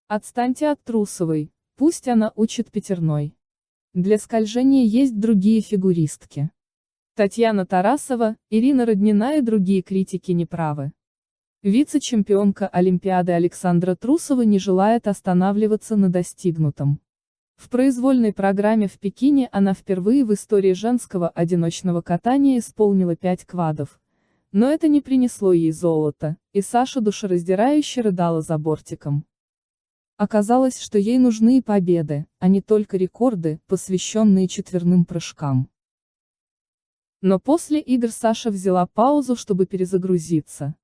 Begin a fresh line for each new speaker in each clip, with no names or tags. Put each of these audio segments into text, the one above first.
Отстаньте от Трусовой, пусть она учит пятерной. Для скольжения есть другие фигуристки. Татьяна Тарасова, Ирина Роднина и другие критики не правы. Вице-чемпионка Олимпиады Александра Трусова не желает останавливаться на достигнутом. В произвольной программе в Пекине она впервые в истории женского одиночного катания исполнила 5 квадов. Но это не принесло ей золота, и Саша душераздирающе рыдала за бортиком. Оказалось, что ей нужны и победы, а не только рекорды, посвященные четверным прыжкам. Но после игр Саша взяла паузу, чтобы перезагрузиться.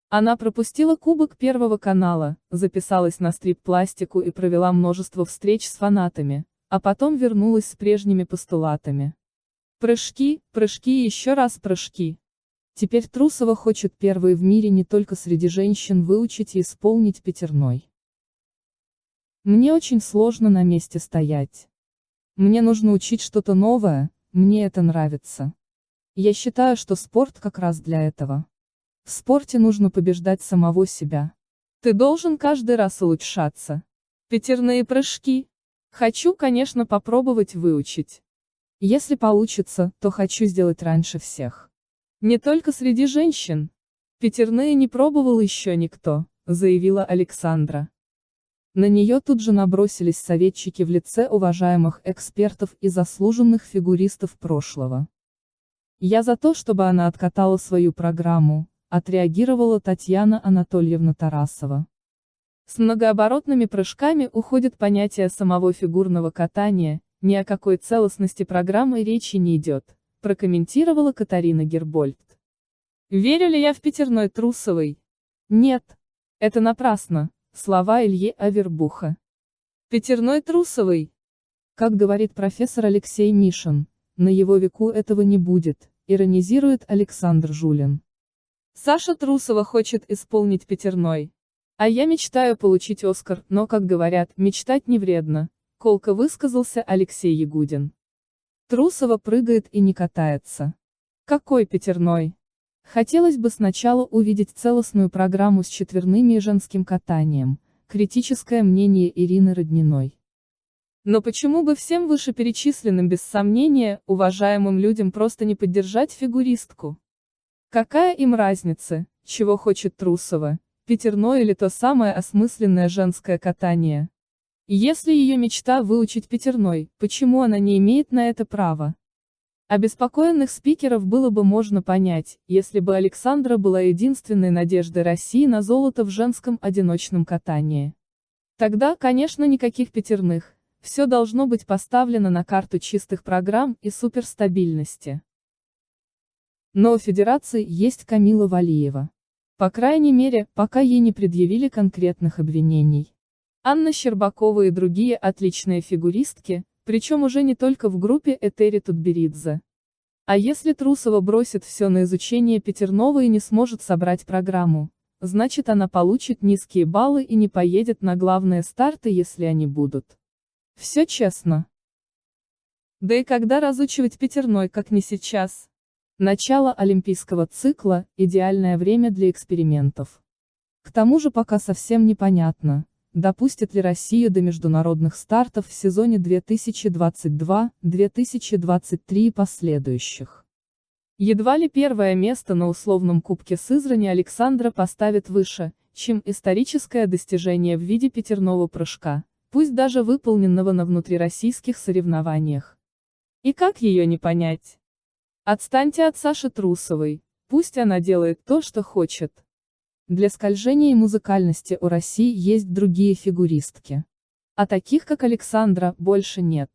Она пропустила Кубок Первого канала, записалась на стрип-пластику и провела множество встреч с фанатами, а потом вернулась с прежними постулатами. Прыжки, прыжки и еще раз прыжки. Теперь Трусова хочет первой в мире не только среди женщин выучить и исполнить пятерной. Мне очень сложно на месте стоять. Мне нужно учить что-то новое, мне это нравится. Я считаю, что спорт как раз для этого. В спорте нужно побеждать самого себя. Ты должен каждый раз улучшаться. Пятерные прыжки. Хочу, конечно, попробовать выучить. Если получится, то хочу сделать раньше всех. Не только среди женщин. Пятерные не пробовал еще никто, заявила Александра. На нее тут же набросились советчики в лице уважаемых экспертов и заслуженных фигуристов прошлого. Я за то, чтобы она откатала свою программу, отреагировала Татьяна Анатольевна Тарасова. С многооборотными прыжками уходит понятие самого фигурного катания, ни о какой целостности программы речи не идет, прокомментировала Катарина Гербольд. Верю ли я в пятерной Трусовой? Нет. Это напрасно. Слова Ильи Авербуха. Пятерной Трусовой. Как говорит профессор Алексей Мишин, на его веку этого не будет, иронизирует Александр Жулин. Саша Трусова хочет исполнить пятерной. А я мечтаю получить Оскар, но, как говорят, мечтать не вредно, колко высказался Алексей Ягудин. Трусова прыгает и не катается. Какой пятерной? Хотелось бы сначала увидеть целостную программу с четверными и женским катанием, критическое мнение Ирины Родниной. Но почему бы всем вышеперечисленным без сомнения, уважаемым людям просто не поддержать фигуристку? Какая им разница, чего хочет Трусова, пятерное или то самое осмысленное женское катание? Если ее мечта выучить пятерной, почему она не имеет на это права? Обеспокоенных спикеров было бы можно понять, если бы Александра была единственной надеждой России на золото в женском одиночном катании. Тогда, конечно, никаких пятерных, все должно быть поставлено на карту чистых программ и суперстабильности. Но у федерации есть Камила Валиева. По крайней мере, пока ей не предъявили конкретных обвинений. Анна Щербакова и другие отличные фигуристки, причем уже не только в группе Этери Тутберидзе. А если Трусова бросит все на изучение пятерного и не сможет собрать программу, значит она получит низкие баллы и не поедет на главные старты, если они будут. Все честно. Да и когда разучивать пятерной, как не сейчас? Начало олимпийского цикла – идеальное время для экспериментов. К тому же пока совсем непонятно, допустит ли Россию до международных стартов в сезоне 2022-2023 и последующих. Едва ли первое место на условном Кубке Сызрани Александра поставит выше, чем историческое достижение в виде пятерного прыжка, пусть даже выполненного на внутрироссийских соревнованиях. И как ее не понять? Отстаньте от Саши Трусовой, пусть она делает то, что хочет. Для скольжения и музыкальности у России есть другие фигуристки. А таких, как Александра, больше нет.